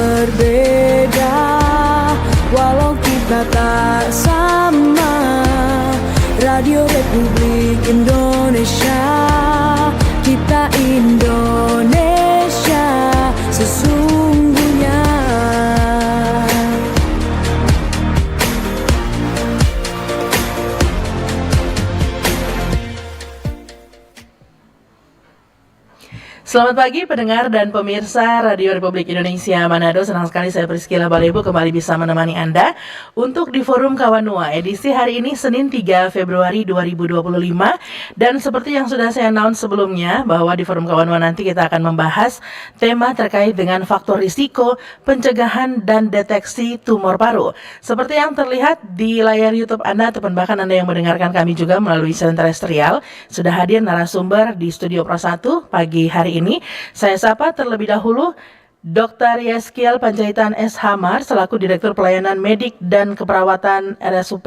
berbeda, walau kita tak sama. Radio Republik Indonesia, kita Indonesia sesungguhnya. Selamat pagi pendengar dan pemirsa Radio Republik Indonesia Manado. Senang sekali saya Priscila Balebu kembali bisa menemani Anda untuk di Forum Kawanua edisi hari ini Senin 3 Februari 2025. Dan seperti yang sudah saya announce sebelumnya bahwa di Forum Kawanua nanti kita akan membahas tema terkait dengan faktor risiko, pencegahan dan deteksi tumor paru. Seperti yang terlihat di layar YouTube Anda ataupun bahkan Anda yang mendengarkan kami juga melalui siaran terestrial, sudah hadir narasumber di Studio Pro 1 pagi hari ini. Saya sapa terlebih dahulu Dr. Yeskiel Panjaitan S. Hamar selaku Direktur Pelayanan Medik dan Keperawatan RSUP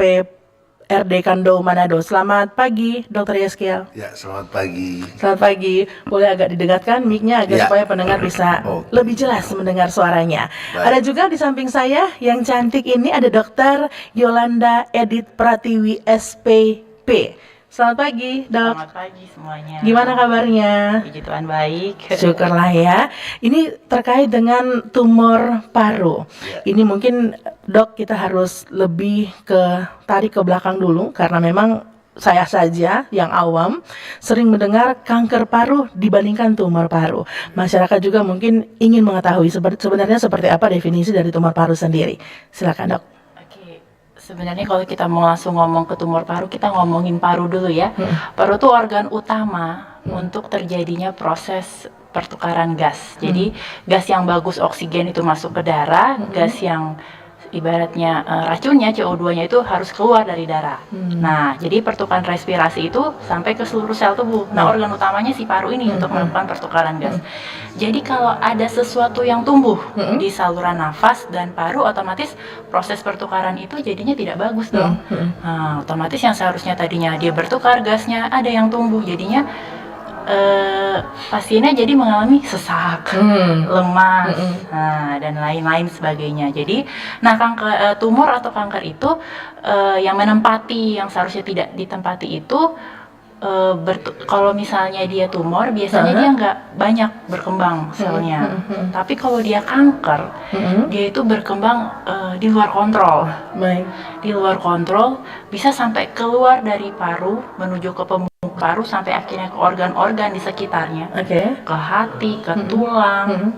RD Kando Manado. Selamat pagi Dr. Yeskiel. Ya, selamat pagi. Selamat pagi. Boleh agak didekatkan mic-nya agar supaya pendengar bisa lebih jelas mendengar suaranya. Baik. Ada juga di samping saya yang cantik ini ada Dr. Yolanda Edith Pratiwi SPP. Selamat pagi, Dok. Selamat pagi semuanya. Gimana kabarnya? Puji Tuhan baik. Syukurlah ya. Ini terkait dengan tumor paru. Ini mungkin, Dok, kita harus lebih tarik ke belakang dulu karena memang saya saja yang awam sering mendengar kanker paru dibandingkan tumor paru. Masyarakat juga mungkin ingin mengetahui sebenarnya seperti apa definisi dari tumor paru sendiri. Silakan, Dok. Sebenarnya kalau kita mau langsung ngomong ke tumor paru, kita ngomongin paru dulu ya. Paru itu organ utama untuk terjadinya proses pertukaran gas. Jadi gas yang bagus oksigen itu masuk ke darah, gas yang ibaratnya racunnya CO2-nya itu harus keluar dari darah. Nah, jadi pertukaran respirasi itu sampai ke seluruh sel tubuh. Nah, organ utamanya si paru ini untuk melakukan pertukaran gas. Jadi kalau ada sesuatu yang tumbuh di saluran nafas dan paru, otomatis proses pertukaran itu jadinya tidak bagus dong. Nah, otomatis yang seharusnya tadinya dia bertukar gasnya, ada yang tumbuh, jadinya pasiennya jadi mengalami sesak, lemas, dan lain-lain sebagainya. Jadi, kanker tumor atau kanker itu yang menempati, yang seharusnya tidak ditempati itu, kalau misalnya dia tumor, biasanya dia nggak banyak berkembang selnya. Tapi kalau dia kanker, dia itu berkembang di luar kontrol. Di luar kontrol, bisa sampai keluar dari paru menuju ke paru sampai akhirnya ke organ-organ di sekitarnya, ke hati, ke tulang.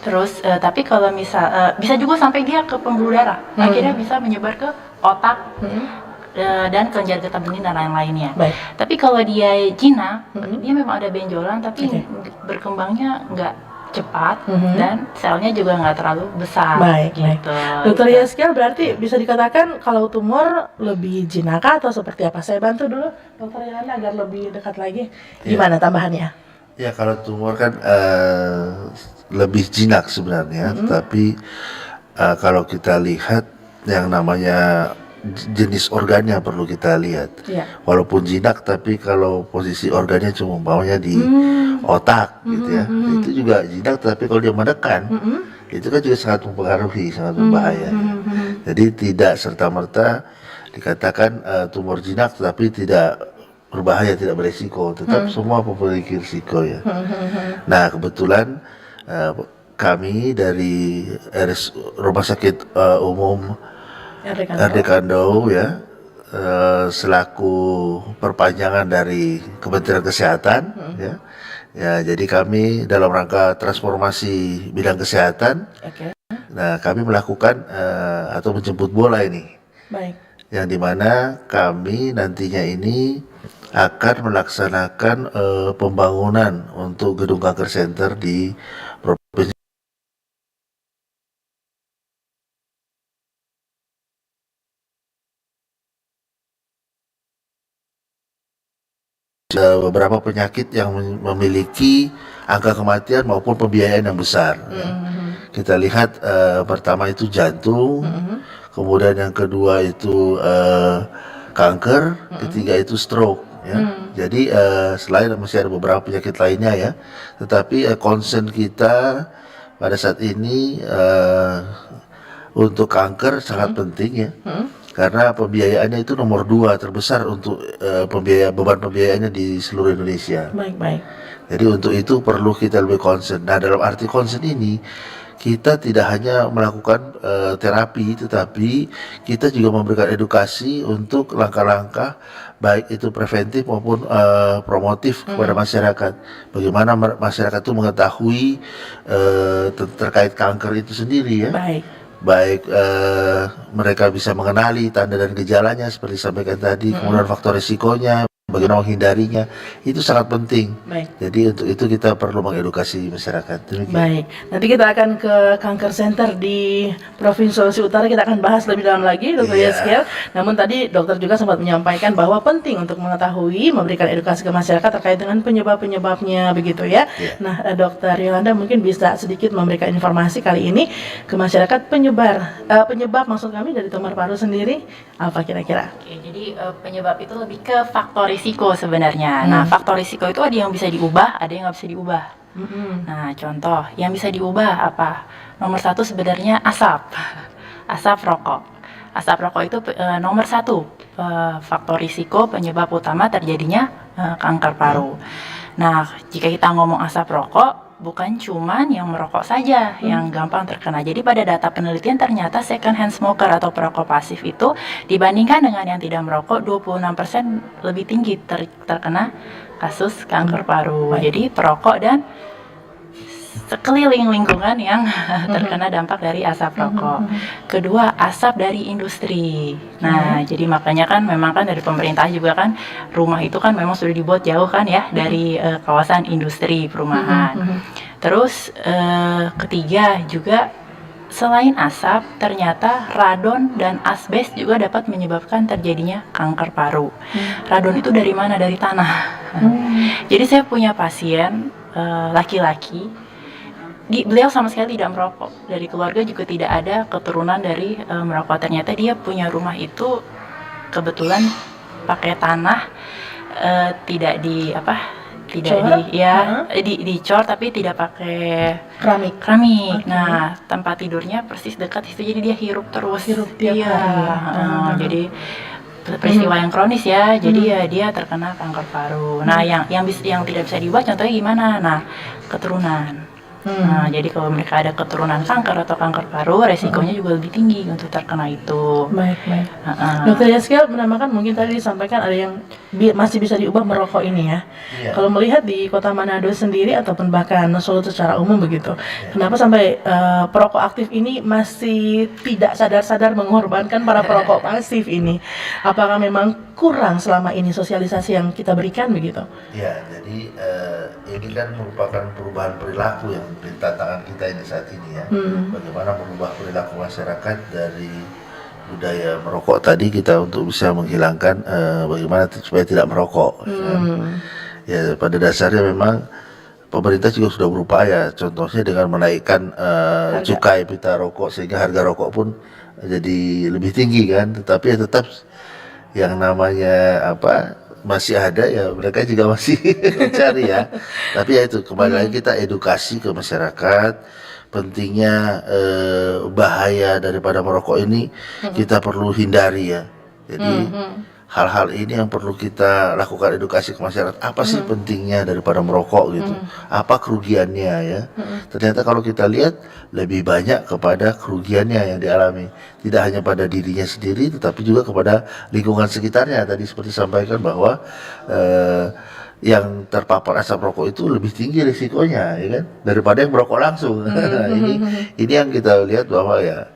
Terus tapi kalau bisa juga sampai dia ke pembuluh darah, akhirnya bisa menyebar ke otak dan kelenjar getah bening dan lain-lainnya. Tapi kalau dia jinak, dia memang ada benjolan, tapi berkembangnya nggak cepat dan selnya juga nggak terlalu besar. Gitu. Dokter Yeskiel, berarti bisa dikatakan kalau tumor lebih jinaka atau seperti apa? Saya bantu dulu Dokter Yolanda agar lebih dekat lagi. Gimana tambahannya? Ya, kalau tumor kan lebih jinak sebenarnya, tapi kalau kita lihat yang namanya jenis organnya perlu kita lihat. Walaupun jinak, tapi kalau posisi organnya cuma bawahnya di otak gitu ya, itu juga jinak, tapi kalau dia menekan itu kan juga sangat mempengaruhi, sangat berbahaya. Jadi tidak serta-merta dikatakan tumor jinak tapi tidak berbahaya, tidak beresiko, tetap semua memiliki risiko ya. Nah, kebetulan kami dari Rumah Sakit Umum RD Kando ya, selaku perpanjangan dari Kementerian Kesehatan ya, jadi kami dalam rangka transformasi bidang kesehatan, nah kami melakukan atau menjemput bola ini, yang dimana kami nantinya ini akan melaksanakan pembangunan untuk gedung kanker center di provinsi. Beberapa penyakit yang memiliki angka kematian maupun pembiayaan yang besar. Kita lihat pertama itu jantung, kemudian yang kedua itu kanker, ketiga itu stroke. Ya. Jadi selain masih ada beberapa penyakit lainnya ya, tetapi concern kita pada saat ini untuk kanker sangat penting ya. Karena pembiayaannya itu nomor 2 terbesar untuk beban pembiayaannya di seluruh Indonesia. Baik. Jadi untuk itu perlu kita lebih concern. Nah, dalam arti concern ini kita tidak hanya melakukan terapi, tetapi kita juga memberikan edukasi untuk langkah-langkah baik itu preventif maupun promotif kepada masyarakat. Bagaimana masyarakat itu mengetahui terkait kanker itu sendiri ya. Baik mereka bisa mengenali tanda dan gejalanya seperti disampaikan tadi, kemudian faktor risikonya, bagaimana menghindarinya, itu sangat penting. Jadi untuk itu kita perlu mengedukasi masyarakat. Demikian. Baik, nanti kita akan ke kanker center di Provinsi Sulawesi Utara, kita akan bahas lebih dalam lagi, Dr. Yeskiel. Namun tadi dokter juga sempat menyampaikan bahwa penting untuk mengetahui, memberikan edukasi ke masyarakat terkait dengan penyebab-penyebabnya begitu ya. Nah, Dokter Yolanda mungkin bisa sedikit memberikan informasi kali ini ke masyarakat penyebab maksud kami dari tumor paru sendiri apa kira-kira? Oke, jadi penyebab itu lebih ke faktor risiko sebenarnya. Nah, faktor risiko itu ada yang bisa diubah, ada yang nggak bisa diubah. Nah, contoh yang bisa diubah apa? Nomor 1 sebenarnya asap rokok. Asap rokok itu nomor 1 faktor risiko penyebab utama terjadinya kanker paru. Nah, jika kita ngomong asap rokok, bukan cuman yang merokok saja yang gampang terkena. Jadi pada data penelitian ternyata second hand smoker atau perokok pasif itu dibandingkan dengan yang tidak merokok 26% lebih tinggi terkena kasus kanker paru. Jadi perokok dan sekeliling lingkungan yang terkena dampak dari asap rokok. Kedua, asap dari industri. Nah, jadi makanya kan memang kan dari pemerintah juga kan rumah itu kan memang sudah dibuat jauh kan ya dari kawasan industri perumahan. Terus ketiga juga selain asap ternyata radon dan asbes juga dapat menyebabkan terjadinya kanker paru. Radon itu dari mana? Dari tanah. Jadi saya punya pasien laki-laki. Beliau sama sekali tidak merokok, dari keluarga juga tidak ada keturunan dari merokok. Ternyata dia punya rumah itu kebetulan pakai tanah, tidak dicor tapi tidak pakai keramik. Nah, tempat tidurnya persis dekat situ, jadi dia hirup terus. Jadi peristiwa yang kronis ya, jadi ya dia terkena kanker paru. Nah, yang tidak bisa diubah contohnya gimana? Nah, keturunan. Nah, jadi kalau mereka ada keturunan kanker atau kanker paru, resikonya juga lebih tinggi untuk terkena itu. Baik. Dokter Yeskiel menambahkan mungkin tadi disampaikan ada yang masih bisa diubah merokok ini ya. Kalau melihat di Kota Manado sendiri ataupun bahkan Solo secara umum begitu, kenapa sampai perokok aktif ini masih tidak sadar-sadar mengorbankan para perokok pasif ini? Apakah memang kurang selama ini sosialisasi yang kita berikan begitu? Ya, jadi ini kan merupakan perubahan perilaku yang menjadi tantangan kita ini saat ini ya. Bagaimana merubah perilaku masyarakat dari budaya merokok tadi kita untuk bisa menghilangkan bagaimana supaya tidak merokok. Ya, pada dasarnya memang pemerintah juga sudah berupaya, contohnya dengan menaikkan cukai pita rokok sehingga harga rokok pun jadi lebih tinggi kan. Tetapi ya tetap yang namanya masih ada ya, mereka juga masih mencari ya. Tapi ya itu kembali lagi kita edukasi ke masyarakat pentingnya bahaya daripada merokok ini kita perlu hindari ya. Jadi hal-hal ini yang perlu kita lakukan edukasi ke masyarakat. Apa sih pentingnya daripada merokok gitu? Apa kerugiannya ya? Ternyata kalau kita lihat lebih banyak kepada kerugiannya yang dialami. Tidak hanya pada dirinya sendiri, tetapi juga kepada lingkungan sekitarnya. Tadi seperti disampaikan bahwa yang terpapar asap rokok itu lebih tinggi risikonya, ya kan? Daripada yang merokok langsung. Ini yang kita lihat bahwa ya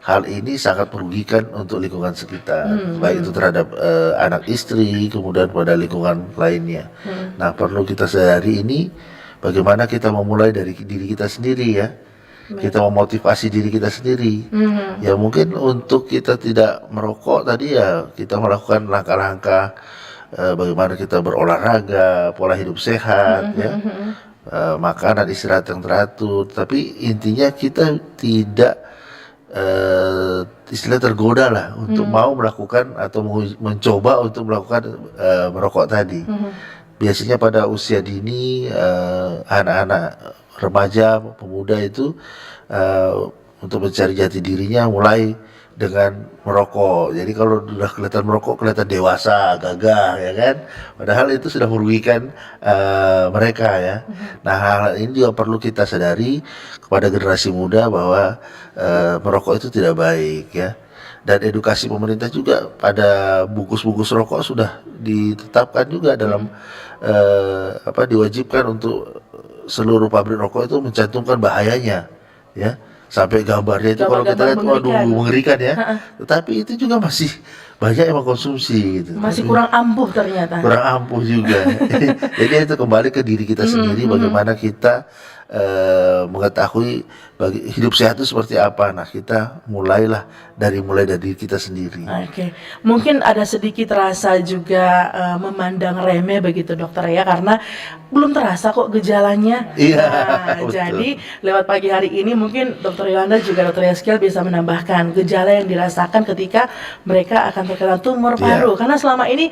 hal ini sangat merugikan untuk lingkungan sekitar, baik itu terhadap anak istri, kemudian pada lingkungan lainnya. Nah, perlu kita sadari ini, bagaimana kita memulai dari diri kita sendiri ya. Kita memotivasi diri kita sendiri. Ya mungkin untuk kita tidak merokok tadi ya, kita melakukan langkah-langkah bagaimana kita berolahraga, pola hidup sehat, ya, makanan istirahat yang teratur. Tapi intinya kita tidak istilah tergoda lah untuk mau melakukan atau mencoba untuk melakukan merokok tadi. Biasanya pada usia dini anak-anak remaja, pemuda itu untuk mencari jati dirinya mulai dengan merokok. Jadi kalau sudah kelihatan merokok, kelihatan dewasa, gagah, ya kan? Padahal itu sudah merugikan mereka ya. Nah, hal ini juga perlu kita sadari kepada generasi muda bahwa merokok itu tidak baik ya. Dan edukasi pemerintah juga pada bungkus-bungkus rokok sudah ditetapkan juga dalam diwajibkan untuk seluruh pabrik rokok itu mencantumkan bahayanya ya. Sampai gambarnya itu kalau kita lihat waduh mengerikan ya. Tetapi itu juga masih banyak yang mengkonsumsi gitu. Masih kurang ampuh ternyata. Kurang ampuh juga. Jadi itu kembali ke diri kita sendiri, bagaimana kita mengetahui hidup sehat itu seperti apa. Nah, kita mulai dari diri kita sendiri. Oke. Mungkin ada sedikit rasa juga memandang remeh begitu dokter ya, karena belum terasa kok gejalanya. Iya, Nah, jadi lewat pagi hari ini mungkin dokter Yolanda juga dokter Yeskiel bisa menambahkan gejala yang dirasakan ketika mereka akan terkena tumor paru. Karena selama ini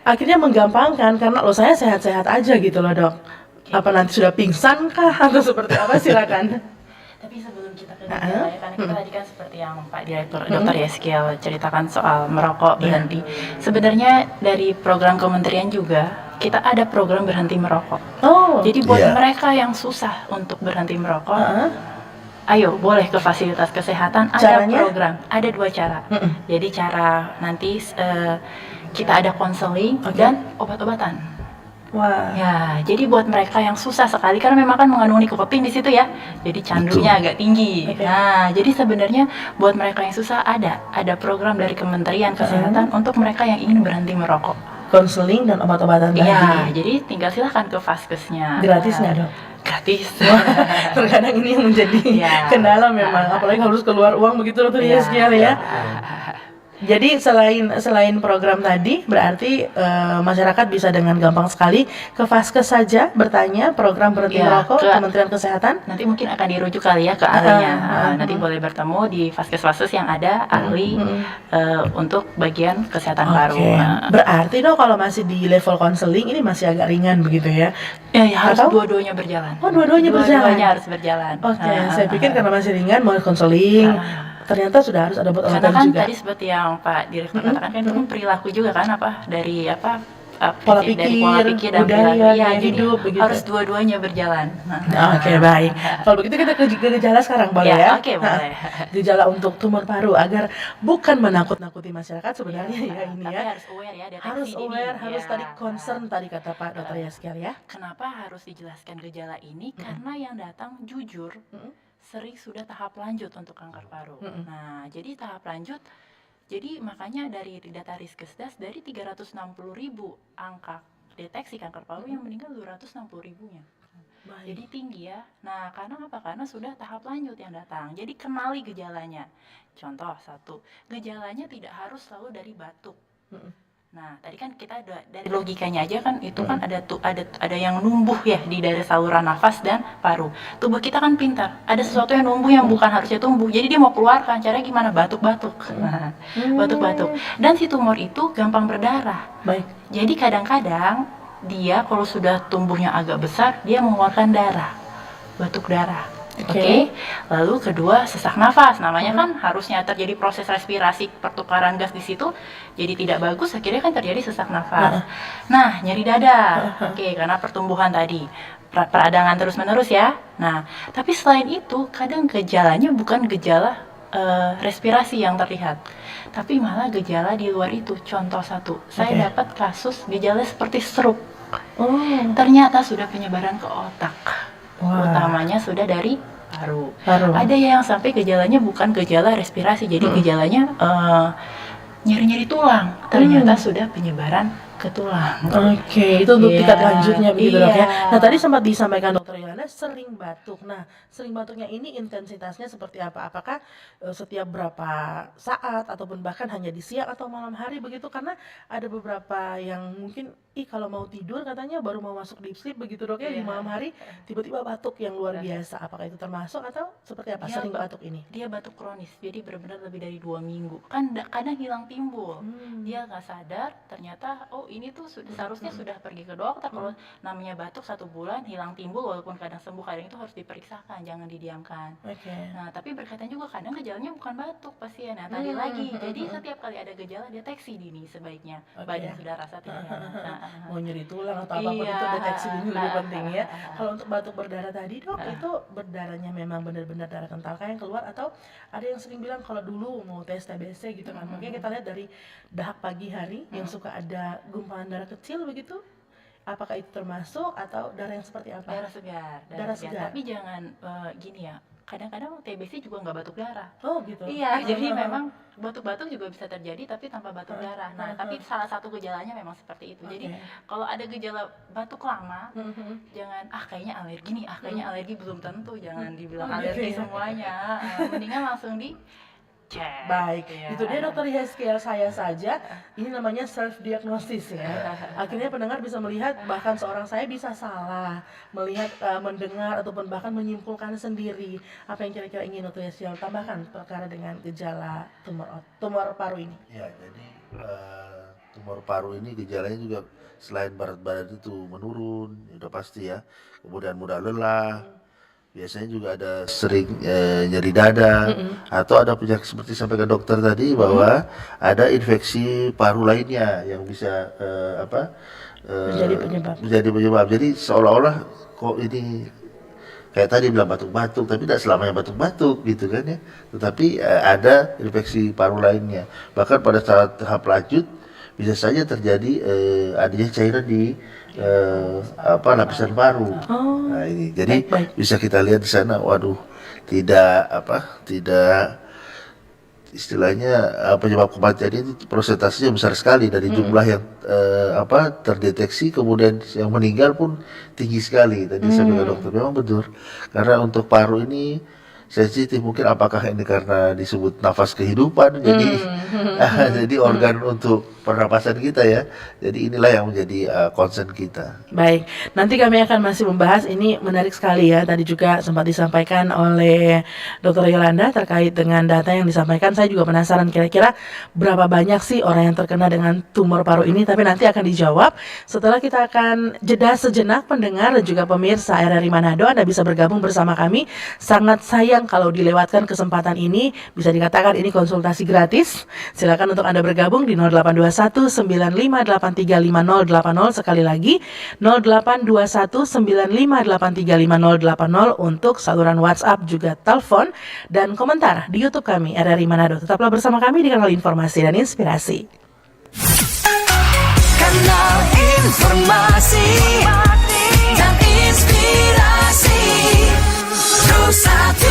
akhirnya menggampangkan karena saya sehat-sehat aja gitu loh dok. Apa nanti sudah pingsan kah atau seperti apa, silakan. Tapi sebelum kita ke gejala ya, karena kita tadi kan seperti yang Pak Direktur Dr. Yeskiel ceritakan soal merokok berhenti. Sebenarnya dari program kementerian juga kita ada program berhenti merokok. Jadi buat mereka yang susah untuk berhenti merokok, ayo boleh ke fasilitas kesehatan. Caranya? Ada program, ada 2 cara. Jadi cara nanti kita ada konseling dan obat-obatan. Wah. Ya, jadi buat mereka yang susah sekali karena memang kan mengandung nikotin di situ ya, jadi candunya agak tinggi. Nah, jadi sebenarnya buat mereka yang susah ada program dari Kementerian Kesehatan untuk mereka yang ingin berhenti merokok. Konseling dan obat-obatan tadi. Iya, jadi tinggal silahkan ke vaskesnya. Gratis nggak dok? Gratis. Terkadang ini yang menjadi kendala memang, apalagi harus keluar uang begitu dokter Yeskiel ya. Jadi selain program tadi, berarti masyarakat bisa dengan gampang sekali ke Vaskes saja bertanya program berhenti merokok Kementerian Kesehatan. Nanti mungkin akan dirujuk kali ya ke ahlinya. Nanti boleh bertemu di Vaskes-Vaskes yang ada ahli untuk bagian kesehatan paru. Berarti dong kalau masih di level konseling ini masih agak ringan begitu ya? Ya harus dua-duanya berjalan. Dua-duanya berjalan. Dua-duanya harus berjalan. Saya pikir karena masih ringan mau konseling. Ternyata sudah harus ada obat-obatan juga. Karena kan tadi seperti yang Pak Direktur katakan kan itu perilaku juga kan dari pola pikir dan budaya, perilaku hidup jadi harus dua-duanya berjalan. Oke, baik. Kalau begitu kita ke gejala sekarang boleh ya? Oke, boleh. Gejala untuk tumor paru agar bukan menakut-nakuti masyarakat sebenarnya ya ini ya. Tapi harus aware ya, deteksi Harus aware, dini. harus tadi concern tadi kata Pak Dr. Yeskiel ya. Kenapa harus dijelaskan gejala ini? Karena yang datang jujur sering sudah tahap lanjut untuk kanker paru. Nah, jadi tahap lanjut, jadi makanya dari data Riskesdas dari 360.000 angka deteksi kanker paru yang meninggal 260.000-nya. Jadi tinggi ya. Nah, karena apa? Karena sudah tahap lanjut yang datang. Jadi kenali gejalanya. Contoh 1, gejalanya tidak harus selalu dari batuk. Nah, tadi kan kita dari logikanya aja kan itu kan ada yang numbuh ya di dari saluran nafas dan paru. Tubuh kita kan pintar. Ada sesuatu yang numbuh yang bukan harusnya tumbuh. Jadi dia mau keluarkan. Caranya gimana? Batuk-batuk. Batuk-batuk. Dan si tumor itu gampang berdarah. Baik. Jadi kadang-kadang dia kalau sudah tumbuhnya agak besar, dia mengeluarkan darah. Batuk darah. Oke. Lalu kedua, sesak nafas. Namanya kan harusnya terjadi proses respirasi, pertukaran gas di situ. Jadi tidak bagus, akhirnya kan terjadi sesak nafas. Nah, nyeri dada. Oke, karena pertumbuhan tadi. Peradangan terus-menerus ya. Nah, tapi selain itu, kadang gejalanya bukan gejala respirasi yang terlihat. Tapi malah gejala di luar itu. Contoh 1, saya dapat kasus gejala seperti stroke. Ternyata sudah penyebaran ke otak. Utamanya sudah dari paru. Ada yang sampai gejalanya bukan gejala respirasi, jadi gejalanya nyeri-nyeri tulang. Ternyata sudah penyebaran ke tulang. Oke, itu untuk tingkat lanjutnya begitu dok ya. Nah, tadi sempat disampaikan dokter Yolanda sering batuk. Nah, sering batuknya ini intensitasnya seperti apa? Apakah setiap berapa saat ataupun bahkan hanya di siang atau malam hari begitu? Karena ada beberapa yang mungkin kalau mau tidur katanya baru mau masuk deep sleep begitu dok ya, di malam hari tiba-tiba batuk yang luar biasa. Apakah itu termasuk atau seperti apa sering batuk ini? Dia batuk kronis, jadi benar-benar lebih dari 2 minggu. Kan kadang hilang timbul. Dia nggak sadar, ternyata ini tuh seharusnya sudah pergi ke dokter. Kalau namanya batuk 1 bulan hilang timbul, walaupun kadang sembuh, kadang itu harus diperiksakan, jangan didiamkan. Nah, tapi berkaitan juga kadang gejalanya bukan batuk pasien. Nah, tadi lagi, jadi setiap kali ada gejala deteksi dini sebaiknya. Badan sudah rasa tidak enak. Mau nyeri tulang atau apapun itu deteksi dini lebih penting ya. Kalau untuk batuk berdarah tadi dok, itu berdarahnya memang benar-benar darah kental yang keluar, atau ada yang sering bilang kalau dulu mau tes TBC gitu kan, makanya kita lihat dari dahak pagi hari yang suka ada gumpalan darah kecil begitu. Apakah itu termasuk atau darah yang seperti apa? Darah segar. Tapi jangan gini ya. Kadang-kadang TBC juga nggak batuk darah. Oh gitu. Iya, jadi memang batuk-batuk juga bisa terjadi tapi tanpa batuk darah. Nah, tapi salah satu gejalanya memang seperti itu. Jadi kalau ada gejala batuk lama, jangan kayaknya alergi nih, kayaknya alergi, belum tentu, jangan dibilang alergi semuanya. Mendingan langsung cek. Baik, itu dia dokter Yeskiel saya saja. Ini namanya self diagnosis ya. Akhirnya pendengar bisa melihat, bahkan seorang saya bisa salah melihat, mendengar ataupun bahkan menyimpulkan sendiri apa yang kira-kira ingin dokter Yeskiel tambahkan perkara dengan gejala tumor paru ini. Ya, jadi tumor paru ini gejalanya juga selain berat badan itu menurun, udah pasti ya. Kemudian mudah lelah. Biasanya juga ada sering nyeri dada, atau ada penyakit seperti sampaikan dokter tadi bahwa ada infeksi paru lainnya yang bisa menjadi penyebab. Jadi seolah-olah kok ini kayak tadi bilang batuk-batuk, tapi tidak selamanya batuk-batuk gitu kan ya. Tetapi ada infeksi paru lainnya. Bahkan pada saat tahap lanjut bisa saja terjadi adanya cairan di lapisan paru. Nah ini, jadi bisa kita lihat di sana, waduh, tidak istilahnya penyebab kematian ini prosentasenya besar sekali dari jumlah yang terdeteksi, kemudian yang meninggal pun tinggi sekali. Tadi saya bilang dokter, memang betul, karena untuk paru ini sensitif. Mungkin apakah ini karena disebut nafas kehidupan, jadi organ untuk pernapasan kita ya. Jadi inilah yang menjadi concern kita. Baik, nanti kami akan masih membahas, ini menarik sekali ya. Tadi juga sempat disampaikan oleh Dr. Yolanda terkait dengan data yang disampaikan. Saya juga penasaran kira-kira berapa banyak sih orang yang terkena dengan tumor paru ini, tapi nanti akan dijawab setelah kita akan jeda sejenak. Pendengar dan juga pemirsa RRI Manado, Anda bisa bergabung bersama kami. Sangat sayang kalau dilewatkan kesempatan ini, bisa dikatakan ini konsultasi gratis. Silakan untuk Anda bergabung di 082195835080. Sekali lagi 082195835080 untuk saluran WhatsApp, juga telepon dan komentar di YouTube kami RRI Manado. Tetaplah bersama kami di kanal informasi dan inspirasi. Kanal informasi dan inspirasi Satu.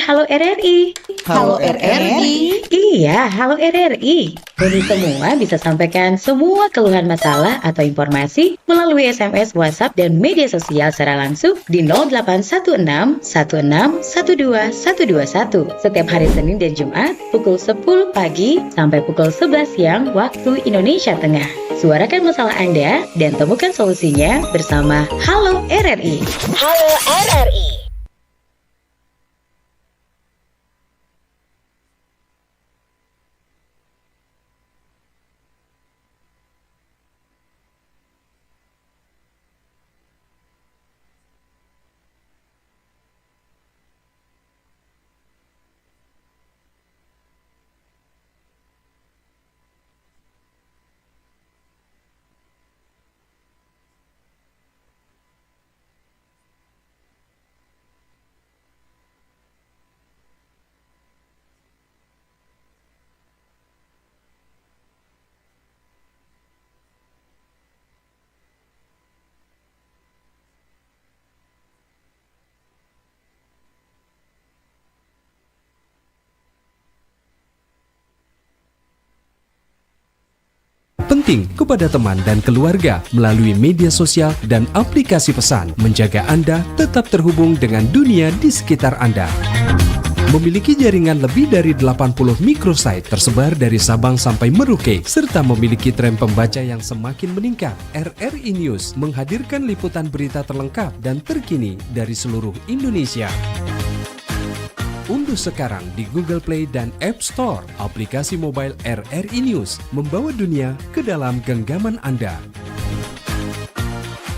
Halo RRI. Halo RRI. Iya, halo RRI. Kami semua bisa sampaikan semua keluhan masalah atau informasi melalui SMS, WhatsApp, dan media sosial secara langsung di 0816 16 12 121 setiap hari Senin dan Jumat pukul 10 pagi sampai pukul 11 siang waktu Indonesia Tengah. Suarakan masalah Anda dan temukan solusinya bersama Halo RRI. Halo RRI. Penting kepada teman dan keluarga melalui media sosial dan aplikasi pesan, menjaga Anda tetap terhubung dengan dunia di sekitar Anda. Memiliki jaringan lebih dari 80 microsite tersebar dari Sabang sampai Merauke, serta memiliki tren pembaca yang semakin meningkat. RRI News menghadirkan liputan berita terlengkap dan terkini dari seluruh Indonesia. Unduh sekarang di Google Play dan App Store aplikasi mobile RRI News, membawa dunia ke dalam genggaman Anda.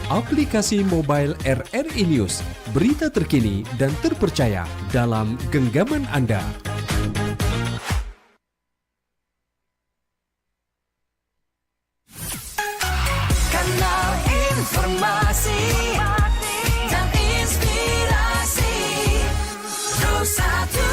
Aplikasi mobile RRI News, berita terkini dan terpercaya dalam genggaman Anda. Kanal informasi dan inspirasi Terus satu.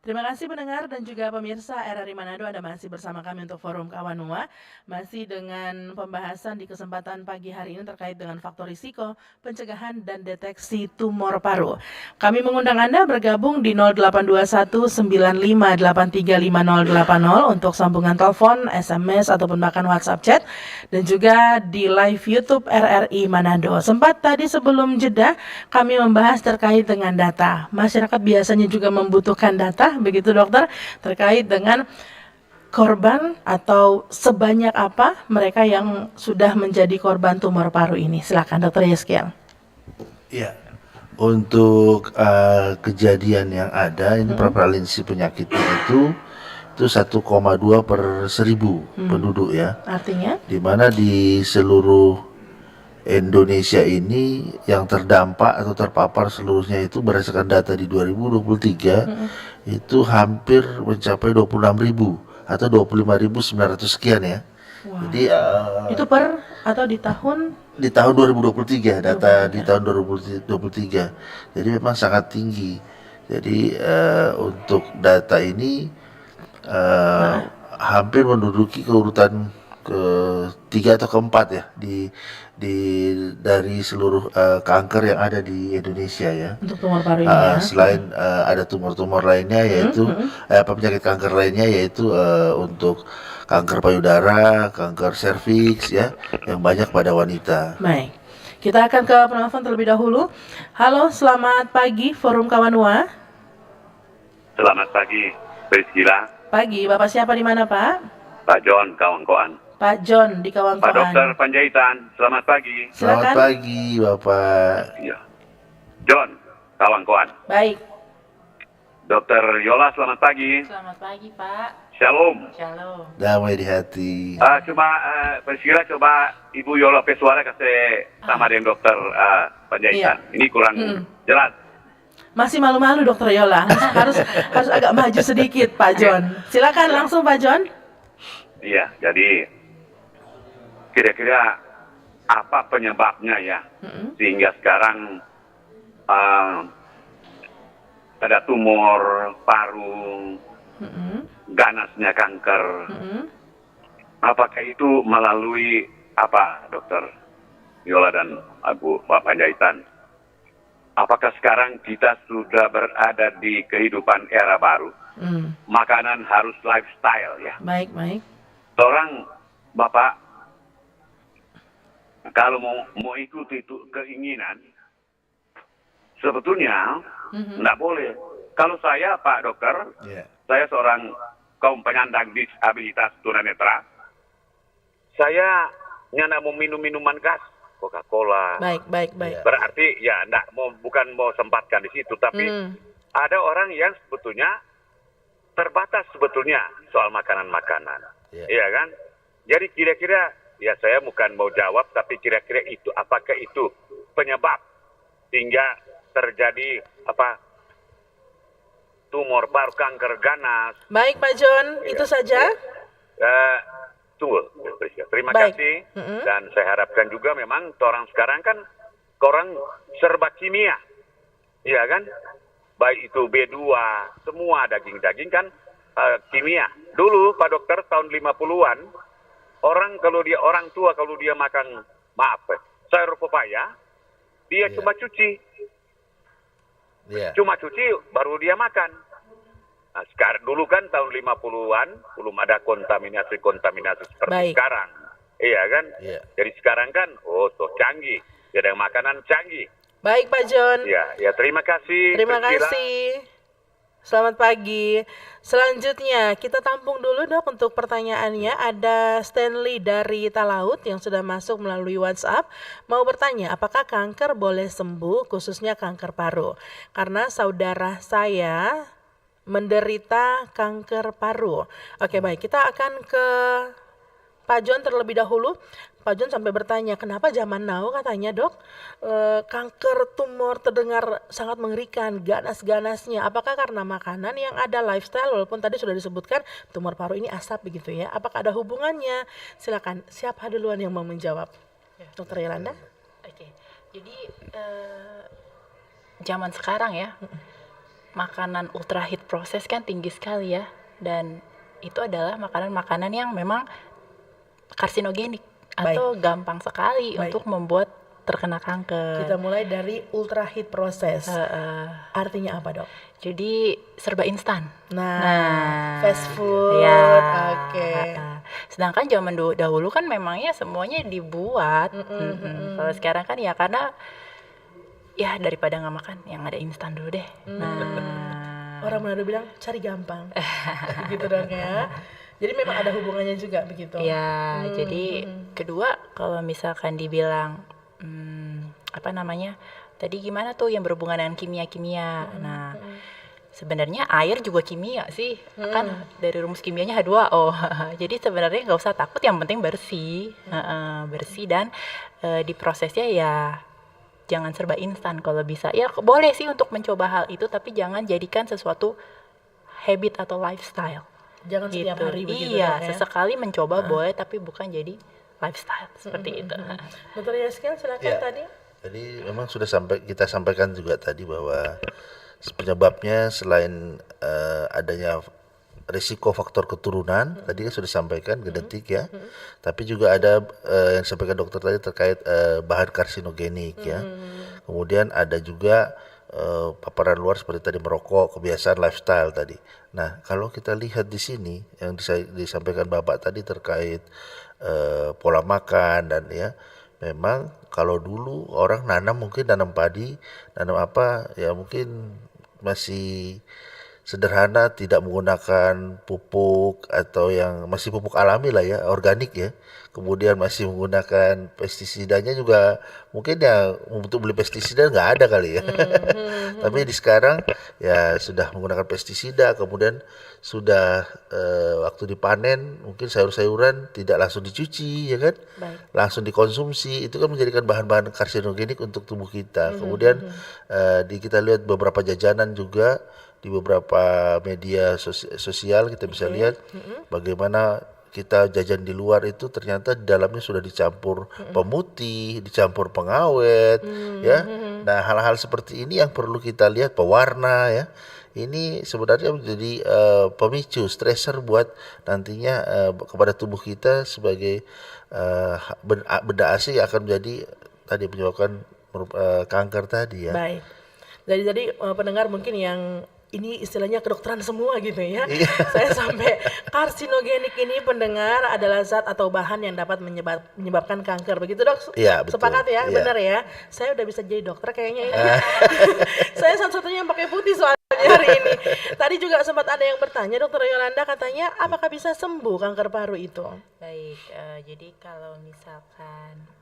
Terima kasih pendengar dan juga pemirsa RRI Manado, Anda masih bersama kami untuk Forum Kawanua. Masih dengan pembahasan di kesempatan pagi hari ini terkait dengan faktor risiko, pencegahan dan deteksi tumor paru. Kami mengundang Anda bergabung di 082195835080 untuk sambungan telepon, SMS ataupun bahkan WhatsApp chat, dan juga di live YouTube RRI Manado. Sempat tadi sebelum jeda kami membahas terkait dengan data. Masyarakat biasanya juga membutuhkan data, begitu dokter, terkait dengan korban atau sebanyak apa mereka yang sudah menjadi korban tumor paru ini. Silakan dokter Yeskiel. Ya, untuk kejadian yang ada ini prevalensi penyakitnya itu 1,2 per 1000 penduduk ya. Artinya? Di mana di seluruh Indonesia ini yang terdampak atau terpapar seluruhnya itu berdasarkan data di 2023 itu hampir mencapai 26.000 atau 25.900 sekian ya. Wow. Jadi Itu per atau di tahun? di tahun 2023, data di tahun 2023. Jadi memang sangat tinggi. Jadi untuk data ini hampir menduduki keurutan ketiga atau keempat ya di dari seluruh kanker yang ada di Indonesia ya. Untuk tumor paru ini ya. Selain ada tumor-tumor lainnya yaitu penyakit kanker lainnya yaitu untuk kanker payudara, kanker serviks ya, yang banyak pada wanita. Baik. Kita akan ke penelpon terlebih dahulu. Halo, selamat pagi Forum Kawanua. Selamat pagi, Priscila. Pagi, Bapak siapa di mana, Pak? Pak John, Kawangkoan. Pak John di Kawangkoan. Pak Dokter Panjaitan, selamat pagi. Selamat Silakan. pagi, Bapak. Ya. John, Kawangkoan. Baik. Dokter Yola, selamat pagi. Selamat pagi, Pak. Shalom. Shalom. Damai di hati. Priscila coba Ibu Yola Pesuara kasih sama dengan Dokter Panjaitan. Iya. Ini kurang jelas. Masih malu-malu Dokter Yola. harus agak maju sedikit, Pak John. Silakan langsung, Pak John. Iya, jadi kira-kira apa penyebabnya ya sehingga sekarang ada tumor paru, ganasnya kanker. Apakah itu melalui apa, Dokter Yola dan Pak Panjaitan? Apakah sekarang kita sudah berada di kehidupan era baru? Makanan harus lifestyle ya. Baik. Seorang Bapak kalau mau ikuti itu keinginan, sebetulnya tidak boleh. Kalau saya, Pak Dokter, saya seorang kaum penyandang disabilitas tunanetra, saya nyana mau minum minuman gas, Coca-Cola. Baik. Berarti ya bukan mau sempatkan di situ, tapi ada orang yang sebetulnya terbatas sebetulnya soal makanan-makanan. Iya kan? Jadi kira-kira ya saya bukan mau jawab, tapi kira-kira itu apakah itu penyebab sehingga terjadi tumor paru, kanker ganas. Baik, Pak John, itu saja. Tunggu, terima Baik. kasih. Dan saya harapkan juga memang orang sekarang kan orang serba kimia, iya kan? Baik itu B2, semua daging-daging kan kimia. Dulu Pak Dokter tahun 50-an, orang tua kalau dia makan sayur pepaya, dia cuma cuci. Cuma cuci baru dia makan. Nah, sekarang dulu kan tahun 50-an belum ada kontaminasi seperti sekarang. Iya kan? Jadi sekarang kan so canggih. Ada makanan canggih. Baik Pak John. Ya terima kasih. Terima Priscila. kasih. Selamat pagi. Selanjutnya kita tampung dulu dok untuk pertanyaannya. Ada Stanley dari Talaut yang sudah masuk melalui WhatsApp. Mau bertanya, apakah kanker boleh sembuh khususnya kanker paru? Karena saudara saya menderita kanker paru. Oke baik, kita akan ke Pak John terlebih dahulu. Pak John sampai bertanya, kenapa zaman now katanya dok, kanker tumor terdengar sangat mengerikan, ganas-ganasnya. Apakah karena makanan yang ada, lifestyle, walaupun tadi sudah disebutkan tumor paru ini asap begitu ya. Apakah ada hubungannya? Silakan, siapa duluan yang mau menjawab? Dokter Yolanda? Oke. Jadi zaman sekarang ya, makanan ultra hit proses kan tinggi sekali ya, dan itu adalah makanan-makanan yang memang karsinogenik atau gampang sekali untuk membuat terkena kanker. Kita mulai dari ultra hit proses. Artinya apa dok? Jadi serba instan. Nah, fast food. Ya. Oke. Sedangkan zaman dahulu kan memangnya semuanya dibuat. Kalau sekarang kan ya karena ya daripada nggak makan yang ada instan dulu deh. Orang Manado bilang cari gampang. Gitu dong ya. Jadi memang ada hubungannya juga begitu. Ya, jadi kedua kalau misalkan dibilang apa namanya? Tadi gimana tuh yang berhubungan dengan kimia-kimia. Nah, sebenarnya air juga kimia sih. Kan dari rumus kimianya H2O. Jadi sebenarnya nggak usah takut, yang penting bersih. Bersih dan diprosesnya ya jangan serba instan kalau bisa. Ya boleh sih untuk mencoba hal itu, tapi jangan jadikan sesuatu habit atau lifestyle. Jangan setiap hari begitu. Iya, dok, ya? sesekali mencoba boleh, tapi bukan jadi lifestyle seperti itu. Dokter Yaskin silakan Ya. tadi. Jadi memang sudah kita sampaikan juga tadi bahwa penyebabnya selain adanya risiko faktor keturunan, tadi kan sudah disampaikan genetik ya, tapi juga ada yang disampaikan dokter tadi terkait bahan karsinogenik ya. Kemudian ada juga paparan luar seperti tadi merokok, kebiasaan lifestyle tadi. Nah, kalau kita lihat di sini yang disampaikan Bapak tadi terkait pola makan dan ya, memang kalau dulu orang mungkin nanam padi, nanam apa ya mungkin masih sederhana, tidak menggunakan pupuk atau yang masih pupuk alami lah ya, organik ya. Kemudian masih menggunakan pestisidanya juga mungkin ya untuk beli pestisida nggak ada kali ya. Tapi di sekarang ya sudah menggunakan pestisida, kemudian sudah waktu dipanen mungkin sayur-sayuran tidak langsung dicuci ya kan, langsung dikonsumsi, itu kan menjadikan bahan-bahan karsinogenik untuk tubuh kita. Kemudian kita lihat beberapa jajanan juga di beberapa media sosial kita bisa lihat bagaimana kita jajan di luar itu ternyata di dalamnya sudah dicampur pemutih, dicampur pengawet, ya. Nah, hal-hal seperti ini yang perlu kita lihat, pewarna ya. Ini sebenarnya menjadi pemicu, stressor buat nantinya kepada tubuh kita sebagai benda asing yang akan menjadi tadi menyebabkan kanker tadi ya. Baik. Jadi pendengar mungkin yang ini istilahnya kedokteran semua gitu ya. Saya sampai karsinogenik ini pendengar adalah zat atau bahan yang dapat menyebabkan kanker. Begitu dok? Iya, betul. Sepakat ya? Iya. Benar ya? Saya udah bisa jadi dokter kayaknya ini. Saya satu-satunya yang pakai putih soalnya hari ini. Tadi juga sempat ada yang bertanya, dokter Yolanda katanya apakah bisa sembuh kanker paru itu? Baik, jadi kalau misalkan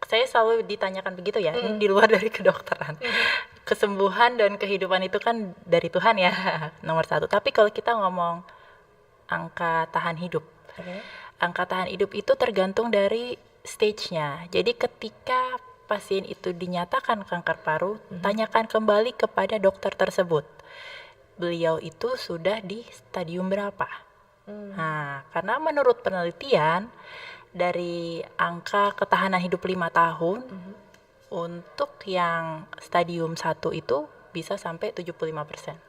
saya selalu ditanyakan begitu ya, ini di luar dari kedokteran. Kesembuhan dan kehidupan itu kan dari Tuhan ya, nomor satu. Tapi kalau kita ngomong angka tahan hidup, angka tahan hidup itu tergantung dari stage-nya. Jadi ketika pasien itu dinyatakan kanker paru, tanyakan kembali kepada dokter tersebut. Beliau itu sudah di stadium berapa? Nah, karena menurut penelitian, dari angka ketahanan hidup 5 tahun, untuk yang stadium 1 itu bisa sampai 75%.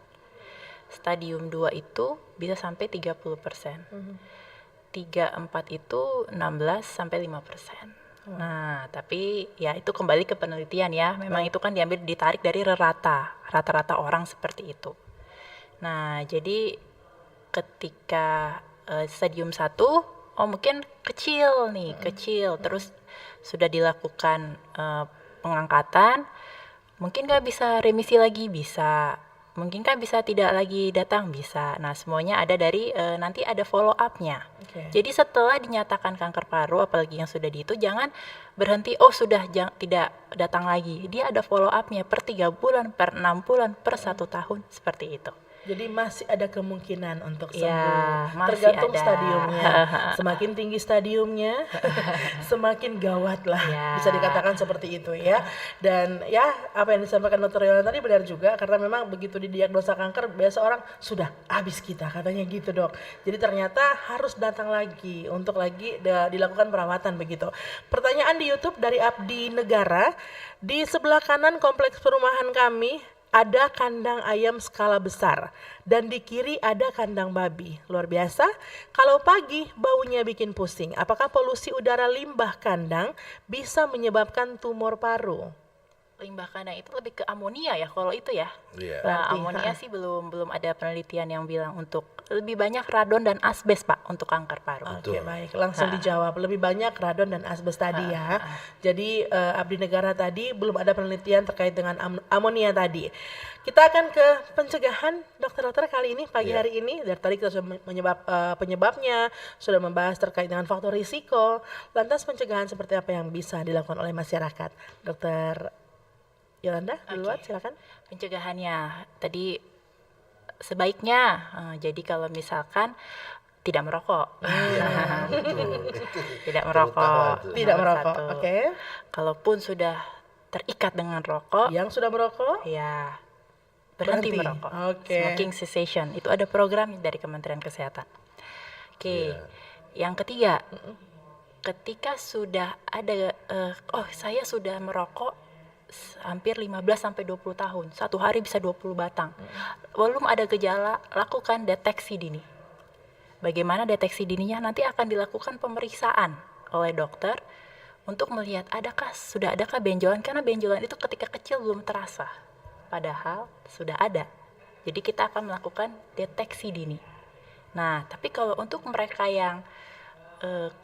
Stadium 2 itu bisa sampai 30%. 3-4 itu 16 sampai 5%. Nah, tapi ya itu kembali ke penelitian ya. Memang itu kan ditarik dari rata-rata orang seperti itu. Nah, jadi ketika stadium 1 mungkin kecil terus sudah dilakukan pengangkatan, mungkinkah bisa remisi lagi? Bisa. Mungkinkah bisa tidak lagi datang? Bisa. Nah, semuanya ada dari nanti ada follow up-nya. Oke. Jadi setelah dinyatakan kanker paru, apalagi yang sudah di itu, jangan berhenti, oh sudah tidak datang lagi. Dia ada follow up-nya per 3 bulan, per 6 bulan, per 1 tahun, seperti itu. Jadi masih ada kemungkinan untuk sembuh. Ya, masih Tergantung ada. stadiumnya. Semakin tinggi stadiumnya, semakin gawat lah. Ya. Bisa dikatakan seperti itu ya. Dan ya, apa yang disampaikan Dr. Yolanda tadi benar juga, karena memang begitu didiagnosa kanker, biasa orang sudah habis kita, katanya gitu dok. Jadi ternyata harus datang lagi untuk lagi dilakukan perawatan begitu. Pertanyaan di YouTube dari Abdi Negara, di sebelah kanan kompleks perumahan kami ada kandang ayam skala besar dan di kiri ada kandang babi. Luar biasa. Kalau pagi baunya bikin pusing. Apakah polusi udara limbah kandang bisa menyebabkan tumor paru? Limbah kandang itu lebih ke amonia ya kalau itu ya. Iya. Nah, Berarti, amonia sih belum ada penelitian yang bilang untuk lebih banyak radon dan asbes Pak untuk kanker paru. Oke, baik, langsung dijawab. Lebih banyak radon dan asbes tadi ya. Jadi Abdi Negara tadi belum ada penelitian terkait dengan amonia tadi. Kita akan ke pencegahan dokter-dokter kali ini pagi hari ini. Dari tadi kita sudah penyebabnya, sudah membahas terkait dengan faktor risiko. Lantas pencegahan seperti apa yang bisa dilakukan oleh masyarakat? Dokter Yolanda, duluan silakan. Pencegahannya tadi sebaiknya jadi kalau misalkan tidak merokok. Tidak merokok. Tidak Nomor merokok. satu. Oke. Kalaupun sudah terikat dengan rokok, Yang sudah merokok? ya berhenti Berhenti. merokok. Oke. Smoking cessation itu ada program dari Kementerian Kesehatan. Oke. Yang ketiga, ketika sudah ada saya sudah merokok hampir 15 sampai 20 tahun. Satu hari bisa 20 batang. Belum ada gejala, lakukan deteksi dini. Bagaimana deteksi dininya? Nanti akan dilakukan pemeriksaan oleh dokter untuk melihat sudah adakah benjolan, karena benjolan itu ketika kecil belum terasa. Padahal sudah ada. Jadi kita akan melakukan deteksi dini. Nah, tapi kalau untuk mereka yang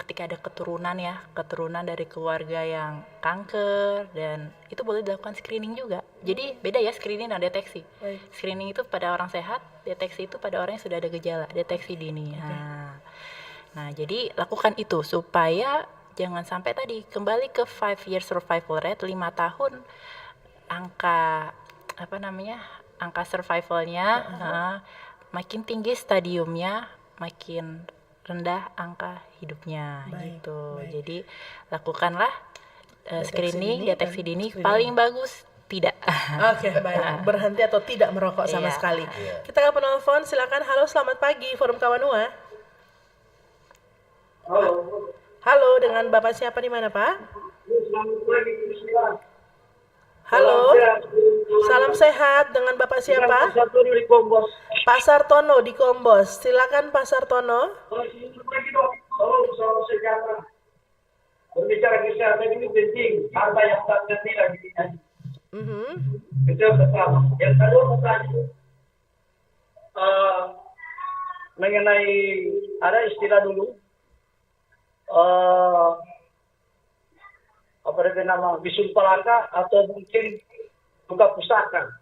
ketika ada keturunan dari keluarga yang kanker, dan itu boleh dilakukan screening juga. Jadi beda ya screening dan deteksi. Baik. Screening itu pada orang sehat, deteksi itu pada orang yang sudah ada gejala, deteksi dini. Nah, jadi lakukan itu supaya jangan sampai tadi kembali ke 5 year survival rate, 5 tahun angka survivalnya makin tinggi stadiumnya, makin rendah angka hidupnya. Baik, gitu. baik. Jadi lakukanlah screening, dini deteksi dan dini. screening. Paling bagus tidak. Oke, baik. Berhenti atau tidak merokok sama Iya. sekali. Kita ke penelpon, silakan. Halo, selamat pagi, Forum Kawanua. Halo, dengan Bapak siapa di mana, Pak? Halo, salam sehat. Dengan Bapak siapa? Pak Sartono di Kombos. Silakan Pak Sartono. Berbicara kesehatan ini penting, harta yang tak ternilai di dunia. Itu yang pertama. Yang kedua mengenai ada istilah dulu apa itu nama bisul palaka atau mungkin buka pusaka.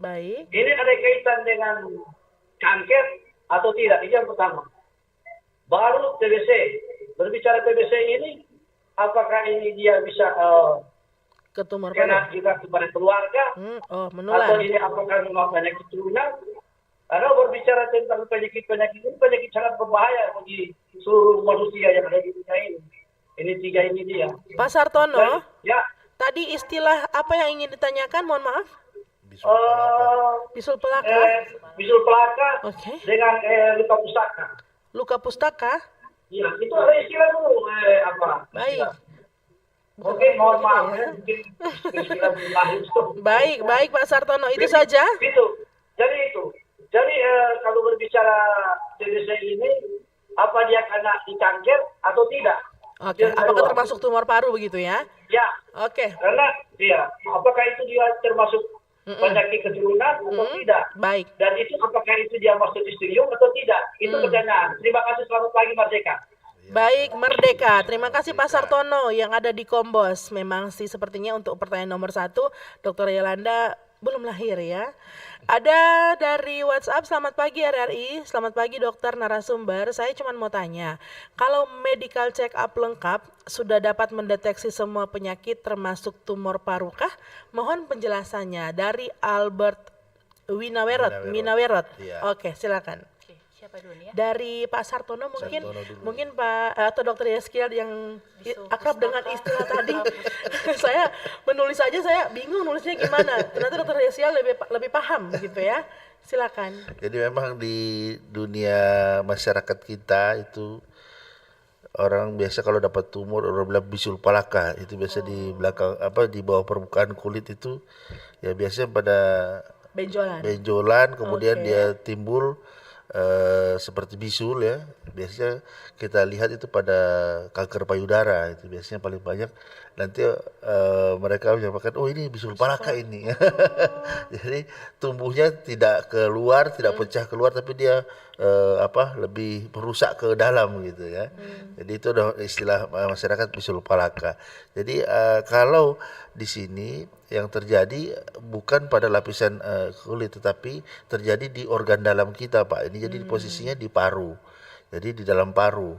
Baik. Ini ada kaitan dengan kanker atau tidak? Itu yang pertama. Baru TBC. Berbicara TBC ini, apakah ini dia bisa Ke tumor kena paru. juga kepada keluarga? Oh, Atau menular. ini apakah memang penyakit turunan? Karena berbicara tentang penyakit-penyakit ini, penyakit sangat berbahaya bagi seluruh manusia yang ada di dunia ini. Ini tiga ini dia. Pak Sartono, Ya, tadi istilah apa yang ingin ditanyakan? Mohon maaf. Bisul pelaka. bisul pelaka Oke. dengan luka pusaka. Luka pustaka. Iya, itu ada istilah dulu. Apa? Baik. Oke, mohon maaf. Ya. Mungkin istilah lain itu. Baik Pak Sartono. Itu saja. Jadi kalau berbicara TBC ini, apa dia kena di kanker atau tidak? Oke. Yang Apakah kedua. termasuk tumor paru begitu ya? Ya, Oke. karena apakah itu dia termasuk penyakit keturunan atau tidak? Baik. Dan itu apakah itu dia masuk di studium atau tidak? Itu pertanyaan. Terima kasih, selamat pagi Merdeka. Baik, Merdeka. Terima kasih Pak Sartono yang ada di Kombos. Memang sih sepertinya untuk pertanyaan nomor 1, Dr. Yolanda belum lahir ya. Ada dari WhatsApp, selamat pagi RRI, selamat pagi dokter narasumber. Saya cuma mau tanya, kalau medical check up lengkap sudah dapat mendeteksi semua penyakit termasuk tumor paru kah? Mohon penjelasannya dari Albert Minawerot. Iya. Oke, silakan. Oke, siapa dulu nih ya? Dari Pak Sartono mungkin, Sartono dulu. mungkin Pak atau Dokter Yeskiel yang akrab dengan istilah tadi. Saya menulis aja saya bingung nulisnya gimana. Ternyata Dokter Yeskiel lebih paham gitu ya. Silakan. Jadi memang di dunia masyarakat kita itu orang biasa kalau dapat tumor orang bilang bisul palaka, itu biasa di belakang di bawah permukaan kulit itu ya biasanya pada benjolan kemudian Oke. dia timbul seperti bisul ya. Biasanya kita lihat itu pada kanker payudara, itu biasanya paling banyak. Nanti mereka menyampaikan, oh ini bisul palaka ini. Jadi tumbuhnya tidak keluar, tidak pecah keluar, tapi dia lebih merusak ke dalam gitu ya. Jadi itu udah istilah masyarakat bisul palaka. Jadi kalau di sini yang terjadi bukan pada lapisan kulit, tetapi terjadi di organ dalam kita, Pak. Ini jadi posisinya di paru. Jadi di dalam paru.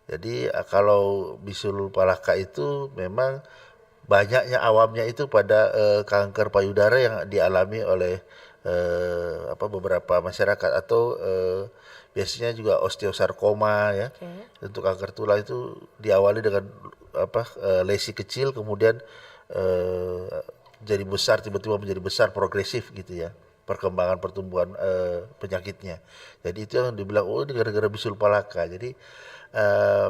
Jadi kalau bisul palaka itu memang banyaknya awamnya itu pada kanker payudara yang dialami oleh beberapa masyarakat atau biasanya juga osteosarkoma ya. Untuk kanker tulang itu diawali dengan lesi kecil kemudian jadi besar, tiba-tiba menjadi besar progresif gitu ya, perkembangan pertumbuhan penyakitnya. Jadi itu yang dibilang ini gara-gara bisul palaka. Jadi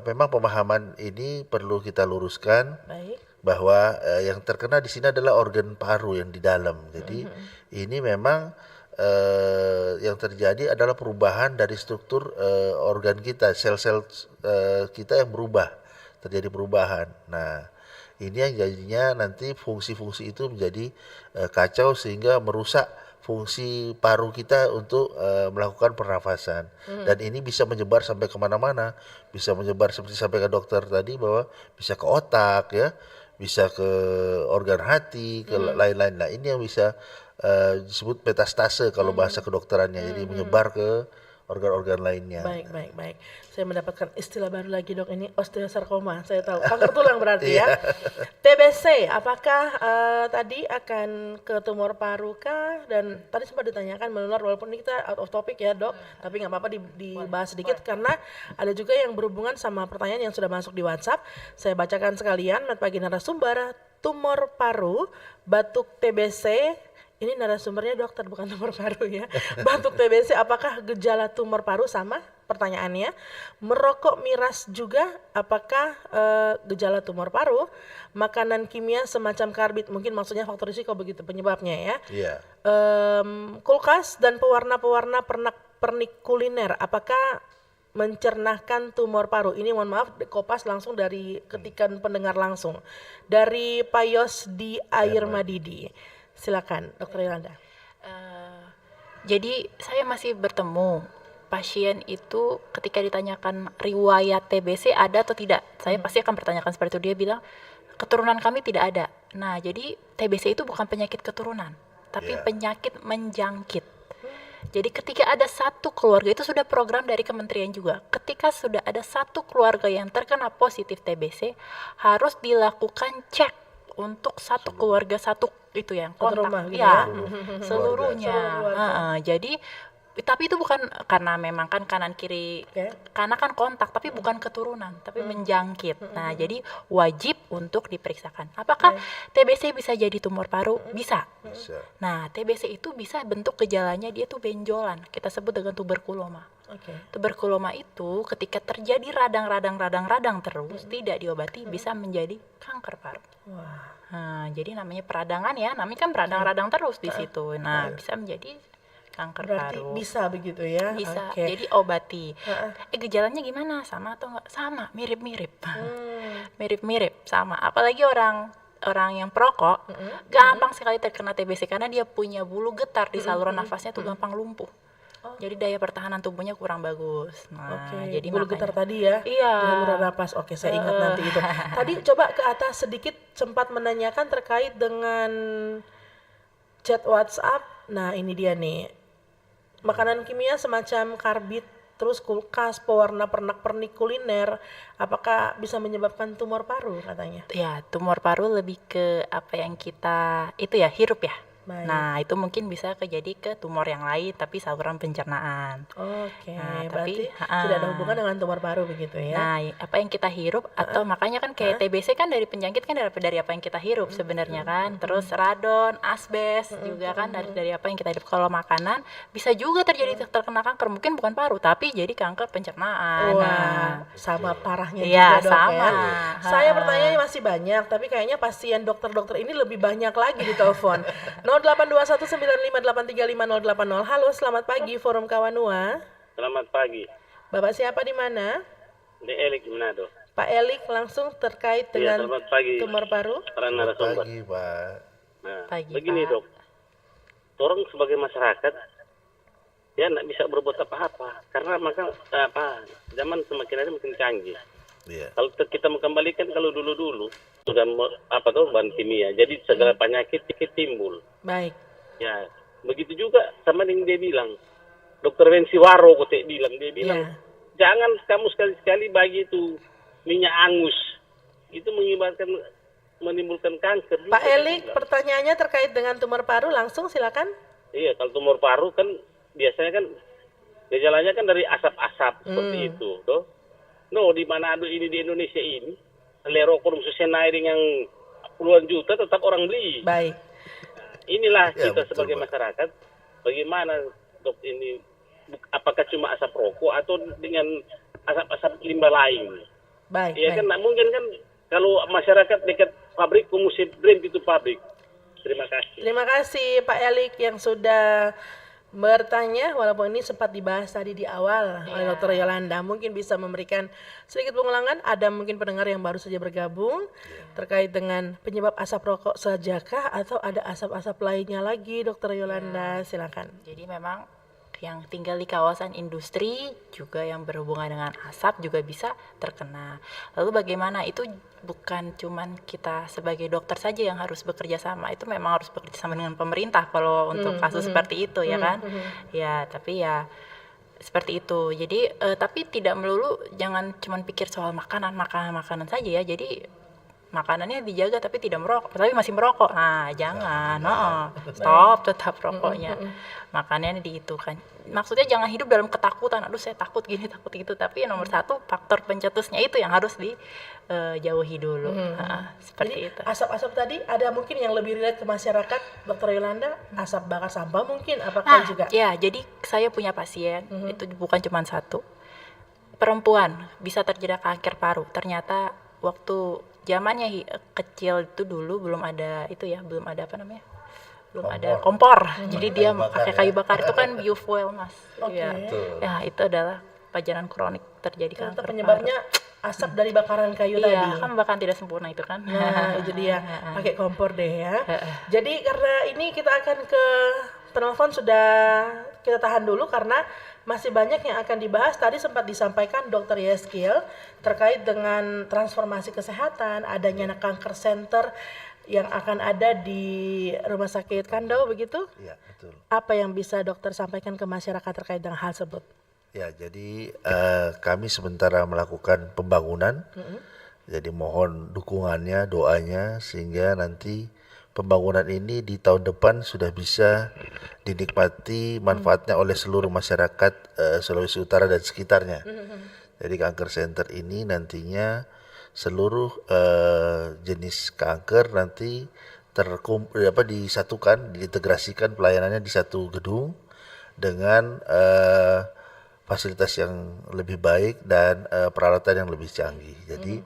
memang pemahaman ini perlu kita luruskan. Baik. Bahwa yang terkena di sini adalah organ paru yang di dalam. Jadi ini memang yang terjadi adalah perubahan dari struktur organ kita, sel-sel kita yang berubah, terjadi perubahan. Nah, ini yang jadinya nanti fungsi-fungsi itu menjadi kacau sehingga merusak fungsi paru kita untuk melakukan pernafasan. Dan ini bisa menyebar sampai kemana-mana, bisa menyebar seperti sampaikan dokter tadi bahwa bisa ke otak ya, bisa ke organ hati, ke lain-lain. Nah ini yang bisa disebut metastase kalau bahasa kedokterannya, jadi menyebar ke organ-organ lainnya. Baik. Saya mendapatkan istilah baru lagi dok, ini osteosarkoma. Saya tahu kanker tulang berarti ya. TBC, apakah tadi akan ke tumor paru kah? Dan tadi sempat ditanyakan menular, walaupun ini kita out of topic ya dok, tapi nggak apa-apa dibahas sedikit karena ada juga yang berhubungan sama pertanyaan yang sudah masuk di WhatsApp. Saya bacakan sekalian, pagi narasumber, tumor paru, batuk TBC. Ini narasumbernya dokter bukan tumor paru ya. Batuk TBC apakah gejala tumor paru? Sama pertanyaannya. Merokok miras juga apakah gejala tumor paru? Makanan kimia semacam karbit, mungkin maksudnya faktor risiko begitu penyebabnya ya. Iya. Kulkas dan pewarna-pewarna pernik kuliner apakah mencernahkan tumor paru? Ini mohon maaf kopas langsung dari ketikan pendengar langsung. Dari Payos di Air Madidi. Silakan, Dokter Yolanda. Jadi saya masih bertemu pasien itu ketika ditanyakan riwayat TBC ada atau tidak, saya pasti akan pertanyakan seperti itu. Dia bilang keturunan kami tidak ada. Nah, jadi TBC itu bukan penyakit keturunan, tapi penyakit menjangkit. Jadi ketika ada satu keluarga, itu sudah program dari kementerian juga. Ketika sudah ada satu keluarga yang terkena positif TBC, harus dilakukan cek untuk satu keluarga, satu itu yang kontak rumah gitu ya, ya? seluruhnya. Jadi tapi itu bukan karena memang kan kanan kiri, karena kan kontak, tapi bukan keturunan, tapi menjangkit. Nah, jadi wajib untuk diperiksakan. Apakah TBC bisa jadi tumor paru? Bisa. Nah, TBC itu bisa bentuk gejalanya dia tuh benjolan. Kita sebut dengan tuberkuloma. Tuberkuloma itu ketika terjadi radang terus tidak diobati bisa menjadi kanker paru. Nah, jadi namanya peradangan ya, namanya kan radang terus di situ. Nah, bisa menjadi kanker Berarti paru. Bisa begitu ya? Bisa. Jadi obati. Gejalanya gimana? Sama atau enggak? Sama, mirip-mirip. Mirip-mirip, sama. Apalagi orang yang perokok gampang sekali terkena TBC karena dia punya bulu getar di saluran nafasnya tuh gampang lumpuh. Jadi daya pertahanan tubuhnya kurang bagus. Nah, Oke, jadi bulu getar makanya. tadi ya, Iya. saluran napas. Oke, saya ingat nanti itu. Tadi coba ke atas sedikit sempat menanyakan terkait dengan chat WhatsApp. Nah, ini dia nih. Makanan kimia semacam karbit, terus kulkas, pewarna pernak-pernik kuliner, apakah bisa menyebabkan tumor paru katanya? Ya, tumor paru lebih ke apa yang kita itu ya hirup ya. Baik. Nah, itu mungkin bisa kejadi ke tumor yang lain tapi saluran pencernaan. Oke, Nah, berarti tapi tidak ada hubungan dengan tumor paru begitu ya? Nah, apa yang kita hirup atau makanya kan kayak TBC kan dari penyakit kan dari apa yang kita hirup sebenarnya kan. Terus radon, asbes juga kan dari apa yang kita hirup. Kalau makanan bisa juga terjadi terkena kanker, mungkin bukan paru tapi jadi kanker pencernaan. Wah, Nah, sama parahnya iya, juga dok sama. ya. Saya Ha-ha. pertanyaannya masih banyak, tapi kayaknya pasien dokter-dokter ini lebih banyak lagi di telepon. 082195835080. Halo, selamat pagi Forum Kawanua. Selamat pagi, Bapak siapa di mana? di Elik Manado. Pak Elik langsung terkait Iya, dengan selamat pagi tumor paru. para narasumber. Pagi, Pak. Nah, Pagi, begini Pak. dok, orang sebagai masyarakat ya nggak bisa berbuat apa-apa karena zaman semakin hari makin canggih. Iya. Kalau kita mengembalikan kalau dulu-dulu sudah bahan kimia, jadi segala penyakit timbul. Baik. Ya, begitu juga sama yang dia bilang. Dokter Wensiwaro dia bilang Iya. jangan kamu sekali-sekali bagi itu minyak angus. Itu menimbulkan kanker. juga, Pak dia Elik, bilang. pertanyaannya terkait dengan tumor paru langsung silakan. Iya, kalau tumor paru kan biasanya kan gejalanya kan dari asap-asap seperti itu, toh. No, di Manado ini di Indonesia ini, lerokor khususnya naik yang puluhan juta tetap orang beli. Baik. Inilah Ya, kita betul, sebagai Pak. masyarakat, bagaimana dok ini, apakah cuma asap rokok atau dengan asap-asap limbah lain? Baik. Ya baik. kan, nggak mungkin kan kalau masyarakat dekat pabrik, mesti brand itu pabrik. Terima kasih. Terima kasih Pak Elik yang sudah bertanya, walaupun ini sempat dibahas tadi di awal oleh Dr. Yolanda. Mungkin bisa memberikan sedikit pengulangan. Ada mungkin pendengar yang baru saja bergabung terkait dengan penyebab asap rokok sajakah atau ada asap-asap lainnya lagi, Dr. Yolanda? Silakan. Jadi memang yang tinggal di kawasan industri juga yang berhubungan dengan asap juga bisa terkena. Lalu bagaimana? Itu bukan cuman kita sebagai dokter saja yang harus bekerja sama. Itu memang harus bekerja sama dengan pemerintah kalau untuk kasus seperti itu ya kan. Ya, tapi ya seperti itu. Jadi tapi tidak melulu jangan cuman pikir soal makanan saja ya. Jadi makanannya dijaga tapi tidak merokok, tapi masih merokok. Nah, jangan. Stop tetap rokoknya. Makanannya diitukan. Maksudnya jangan hidup dalam ketakutan. Aduh, saya takut gini, takut gitu. Tapi yang nomor satu faktor pencetusnya itu yang harus dijauhi dulu. Seperti Jadi itu. asap-asap tadi ada mungkin yang lebih relate ke masyarakat, Dr. Yolanda, asap bakar sampah mungkin, apakah juga? Ya, jadi saya punya pasien, itu bukan cuma satu. Perempuan bisa terjadi kanker paru. Ternyata waktu zamannya kecil itu dulu belum ada itu ya, belum ada apa namanya? Belum ada kompor. Jadi dia pakai kayu bakar itu kan biofuel, Mas. Oke. Ya. Ya, itu adalah pajanan kronik terjadi Ternyata kanker penyebabnya asap dari bakaran kayu tadi. Iya, kan bahkan tidak sempurna itu kan. Nah, itu dia. Pakai kompor deh ya. Jadi karena ini kita akan ke penelpon, sudah kita tahan dulu karena masih banyak yang akan dibahas. Tadi sempat disampaikan Dr. Yeskil terkait dengan transformasi kesehatan, adanya kanker center yang akan ada di Rumah Sakit Kandau begitu. Iya, betul. Apa yang bisa dokter sampaikan ke masyarakat terkait dengan hal tersebut? Ya, jadi kami sementara melakukan pembangunan. Jadi mohon dukungannya, doanya sehingga nanti pembangunan ini di tahun depan sudah bisa dinikmati manfaatnya oleh seluruh masyarakat Sulawesi Utara dan sekitarnya. Jadi kanker center ini nantinya seluruh jenis kanker nanti disatukan, diintegrasikan pelayanannya di satu gedung dengan fasilitas yang lebih baik dan peralatan yang lebih canggih. Jadi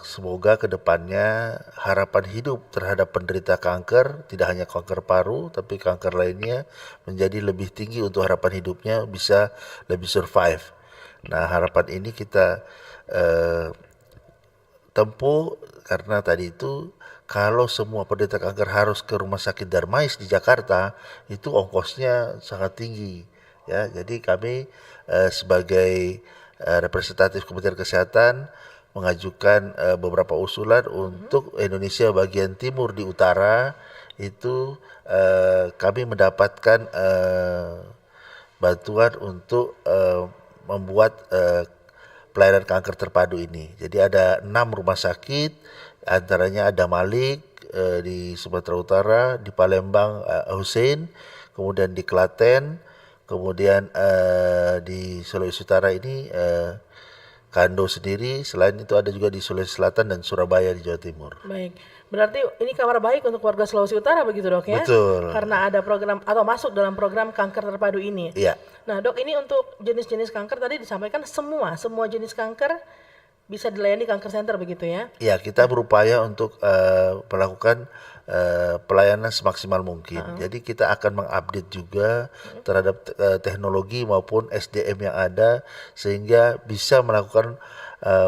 semoga kedepannya harapan hidup terhadap penderita kanker, tidak hanya kanker paru tapi kanker lainnya, menjadi lebih tinggi untuk harapan hidupnya bisa lebih survive. Nah, harapan ini kita tempuh karena tadi itu kalau semua penderita kanker harus ke Rumah Sakit Darmais di Jakarta, itu ongkosnya sangat tinggi. ya. Jadi kami sebagai representatif Kementerian Kesehatan mengajukan beberapa usulan untuk Indonesia bagian timur di utara itu kami mendapatkan bantuan untuk membuat pelayanan kanker terpadu ini. Jadi ada 6 rumah sakit, antaranya ada Malik di Sumatera Utara, di Palembang Hussein, kemudian di Klaten, kemudian di Sulawesi Utara ini Kando sendiri. Selain itu ada juga di Sulawesi Selatan dan Surabaya di Jawa Timur. Baik, berarti ini kabar baik untuk warga Sulawesi Utara begitu dok ya? Betul. Karena ada program atau masuk dalam program kanker terpadu ini. Iya. Nah dok, ini untuk jenis-jenis kanker tadi disampaikan semua jenis kanker bisa dilayani kanker center begitu ya? Ya, kita berupaya untuk melakukan pelayanan semaksimal mungkin. Jadi kita akan mengupdate juga terhadap teknologi maupun SDM yang ada sehingga bisa melakukan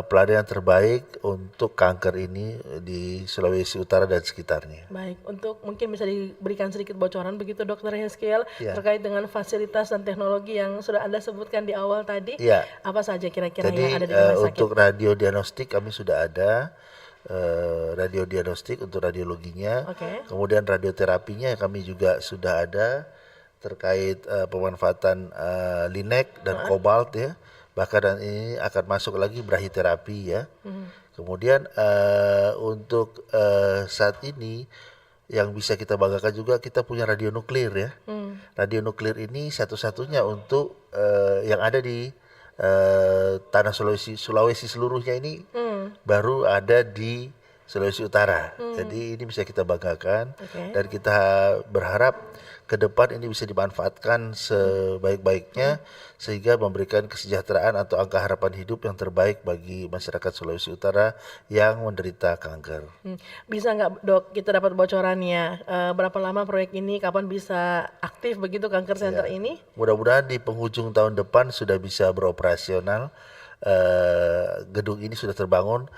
pelayanan terbaik untuk kanker ini di Sulawesi Utara dan sekitarnya. Baik, untuk mungkin bisa diberikan sedikit bocoran begitu Dr. Hezkiel terkait dengan fasilitas dan teknologi yang sudah Anda sebutkan di awal tadi. Apa saja kira-kira yang ada di rumah sakit? Untuk radiodiagnostik kami sudah ada radiodiagnostik untuk radiologinya. Kemudian radioterapinya kami juga sudah ada terkait pemanfaatan linek dan kobalt ya. Bahkan dan ini akan masuk lagi brahiterapi ya. Kemudian untuk saat ini yang bisa kita banggakan juga kita punya radionuklir ya. Radionuklir ini satu-satunya untuk yang ada di tanah Sulawesi seluruhnya ini baru ada di Sulawesi Utara. Jadi ini bisa kita banggakan dan kita berharap ke depan ini bisa dimanfaatkan sebaik-baiknya sehingga memberikan kesejahteraan atau angka harapan hidup yang terbaik bagi masyarakat Sulawesi Utara yang menderita kanker. Bisa nggak dok kita dapat bocorannya berapa lama proyek ini, kapan bisa aktif begitu kanker center ini? Mudah-mudahan di penghujung tahun depan sudah bisa beroperasional. Gedung ini sudah terbangun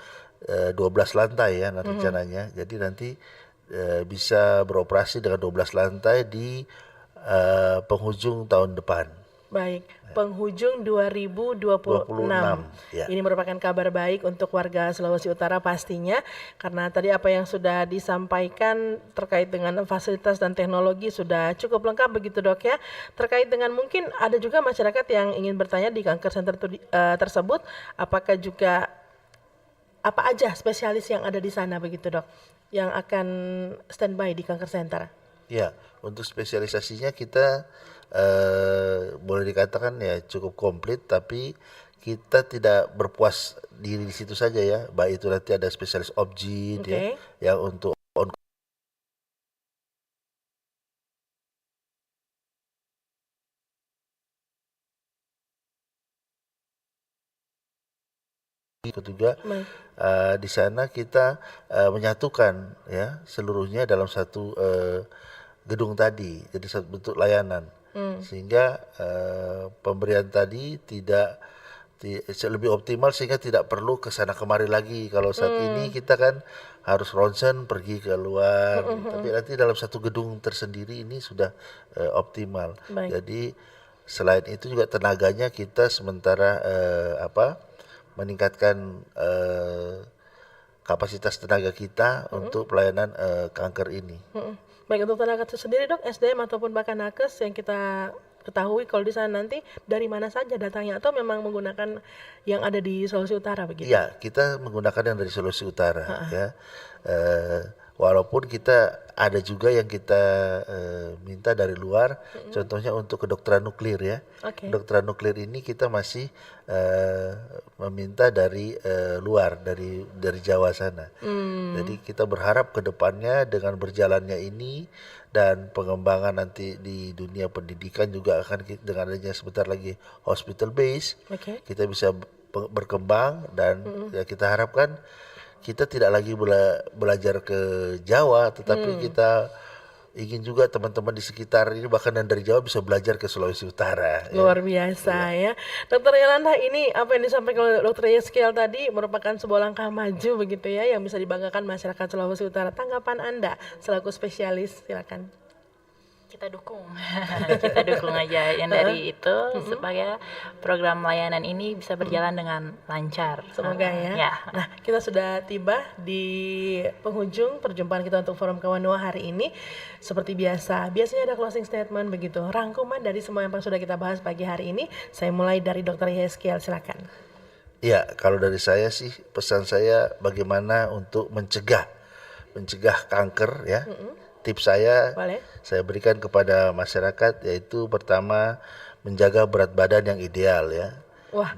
12 lantai ya rencananya. Jadi nanti bisa beroperasi dengan 12 lantai di penghujung tahun depan. Baik, penghujung 2026. Ya. Ini merupakan kabar baik untuk warga Sulawesi Utara pastinya, karena tadi apa yang sudah disampaikan terkait dengan fasilitas dan teknologi sudah cukup lengkap begitu dok ya. Terkait dengan mungkin ada juga masyarakat yang ingin bertanya di kanker center tersebut, apakah juga apa aja spesialis yang ada di sana begitu dok, yang akan standby di kanker center? Ya, untuk spesialisasinya kita boleh dikatakan ya cukup komplit, tapi kita tidak berpuas diri di situ saja ya. Baik itu nanti ada spesialis obgyn ya, yang untuk juga di sana kita menyatukan ya seluruhnya dalam satu gedung tadi, jadi satu bentuk layanan sehingga pemberian tadi lebih optimal sehingga tidak perlu kesana kemari lagi. Kalau saat ini kita kan harus ronsen pergi ke luar, tapi nanti dalam satu gedung tersendiri ini sudah optimal. Jadi selain itu juga tenaganya kita sementara meningkatkan kapasitas tenaga kita untuk pelayanan kanker ini. Baik, untuk tenaga itu sendiri dok, SDM ataupun bahkan nakes yang kita ketahui kalau di sana nanti dari mana saja datangnya, atau memang menggunakan yang ada di Sulawesi Utara begitu? Iya, kita menggunakan yang dari Sulawesi Utara ya. Walaupun kita ada juga yang kita minta dari luar, contohnya untuk kedokteran nuklir ya. Kedokteran nuklir ini kita masih meminta dari luar, dari Jawa sana. Jadi kita berharap ke depannya dengan berjalannya ini dan pengembangan nanti di dunia pendidikan juga akan dengan adanya sebentar lagi hospital base, kita bisa berkembang dan ya kita harapkan kita tidak lagi belajar ke Jawa, tetapi kita ingin juga teman-teman di sekitar ini bahkan yang dari Jawa bisa belajar ke Sulawesi Utara. Luar biasa ya. Dokter Yolanda, ini apa yang disampaikan oleh Dokter Hezkiel tadi merupakan sebuah langkah maju begitu ya, yang bisa dibanggakan masyarakat Sulawesi Utara. Tanggapan Anda selaku spesialis, silakan. Kita kita dukung. Kita dukung aja yang dari itu supaya program layanan ini bisa berjalan dengan lancar. Semoga ya. Nah, kita sudah tiba di penghujung perjumpaan kita untuk Forum Kawanua hari ini. Seperti biasa, biasanya ada closing statement begitu. Rangkuman dari semua yang sudah kita bahas pagi hari ini. Saya mulai dari Dr. Yeskiel, silakan. Ya, kalau dari saya sih pesan saya bagaimana untuk mencegah kanker ya. Tips saya saya berikan kepada masyarakat yaitu pertama menjaga berat badan yang ideal ya. Wah.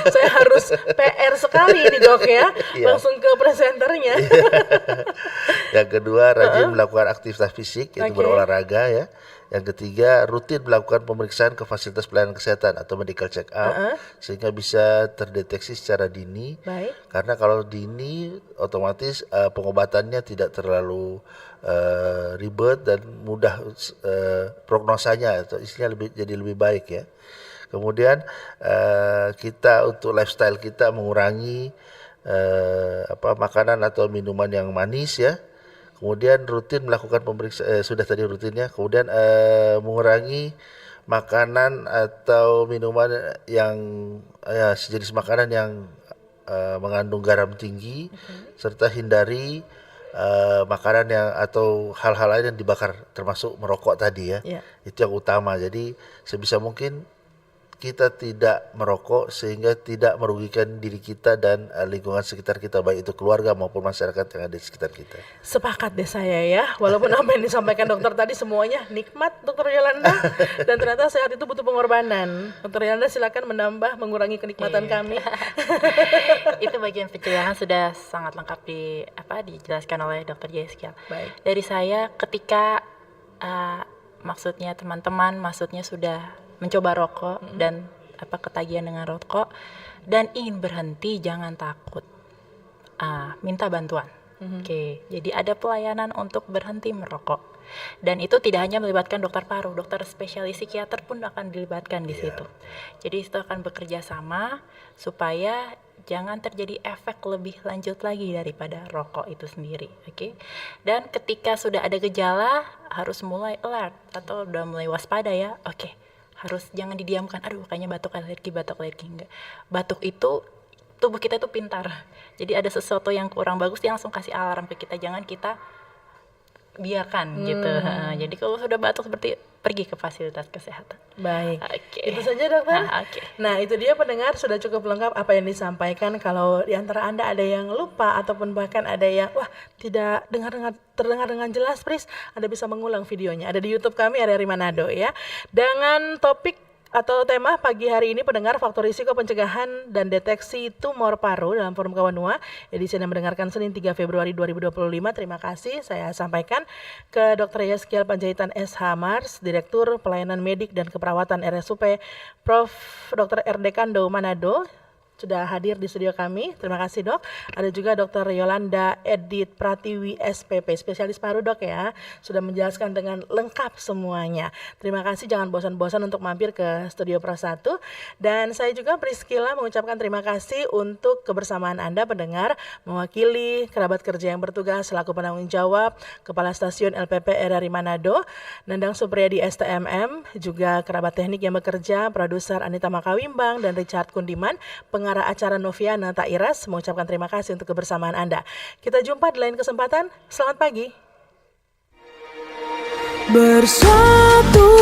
Saya harus PR sekali nih dok ya. Langsung ke presenternya. Yang kedua rajin melakukan aktivitas fisik yaitu berolahraga ya. Yang ketiga rutin melakukan pemeriksaan ke fasilitas pelayanan kesehatan atau medical check up sehingga bisa terdeteksi secara dini. Karena kalau dini otomatis pengobatannya tidak terlalu ribet dan mudah prognosanya atau isinya jadi lebih baik ya. Kemudian kita untuk lifestyle kita mengurangi makanan atau minuman yang manis ya. Kemudian rutin melakukan pemeriksaan sudah tadi rutinnya. Kemudian mengurangi makanan atau minuman yang sejenis makanan yang mengandung garam tinggi serta hindari makanan yang atau hal-hal lain yang dibakar termasuk merokok tadi ya. Itu yang utama. Jadi sebisa mungkin kita tidak merokok sehingga tidak merugikan diri kita dan lingkungan sekitar kita, baik itu keluarga maupun masyarakat yang ada di sekitar kita. Sepakat deh saya ya, walaupun apa yang disampaikan dokter tadi semuanya nikmat Dokter Yolanda dan ternyata sehat itu butuh pengorbanan. Dokter Yolanda silakan menambah mengurangi kenikmatan kami. Itu bagian pencegahan sudah sangat lengkap dijelaskan oleh Dokter Yeskiel. Dari saya ketika maksudnya teman-teman sudah mencoba rokok dan ketagihan dengan rokok dan ingin berhenti, jangan takut, minta bantuan. Jadi ada pelayanan untuk berhenti merokok dan itu tidak hanya melibatkan dokter paru, dokter spesialis psikiater pun akan dilibatkan di situ. Jadi itu akan bekerja sama supaya jangan terjadi efek lebih lanjut lagi daripada rokok itu sendiri. Dan ketika sudah ada gejala harus mulai alert atau udah mulai waspada ya. Harus jangan didiamkan, aduh kayaknya batuk alergi, enggak. Batuk itu, tubuh kita itu pintar. Jadi ada sesuatu yang kurang bagus, dia langsung kasih alarm ke kita, jangan kita biarkan gitu. Jadi kalau sudah batuk seperti pergi ke fasilitas kesehatan. Baik, itu saja dokter. Nah itu dia pendengar, sudah cukup lengkap apa yang disampaikan. Kalau di antara Anda ada yang lupa ataupun bahkan ada yang tidak terdengar dengan jelas, please Anda bisa mengulang videonya. Ada di YouTube kami, RRI Manado ya. Dengan topik atau tema pagi hari ini pendengar, faktor risiko pencegahan dan deteksi tumor paru dalam Forum Kawanua edisi yang mendengarkan Senin 3 Februari 2025. Terima kasih saya sampaikan ke Dr. Yeskiel Panjaitan SH Mars, Direktur Pelayanan Medik dan Keperawatan RSUP Prof. Dr. R.D. Kando Manado sudah hadir di studio kami. Terima kasih dok. Ada juga Dr. Yolanda Edith Pratiwi SPP, spesialis paru dok ya. Sudah menjelaskan dengan lengkap semuanya. Terima kasih, jangan bosan-bosan untuk mampir ke Studio Pro 1. Dan saya juga Priscilla mengucapkan terima kasih untuk kebersamaan Anda pendengar, mewakili kerabat kerja yang bertugas selaku penanggung jawab Kepala Stasiun LPP RRI Manado, Nandang Supriyadi STMM, juga kerabat teknik yang bekerja, produser Anita Makawimbang dan Richard Kundiman, pengarah acara Noviana Tairas, mengucapkan terima kasih untuk kebersamaan Anda. Kita jumpa di lain kesempatan. Selamat pagi. Bersatu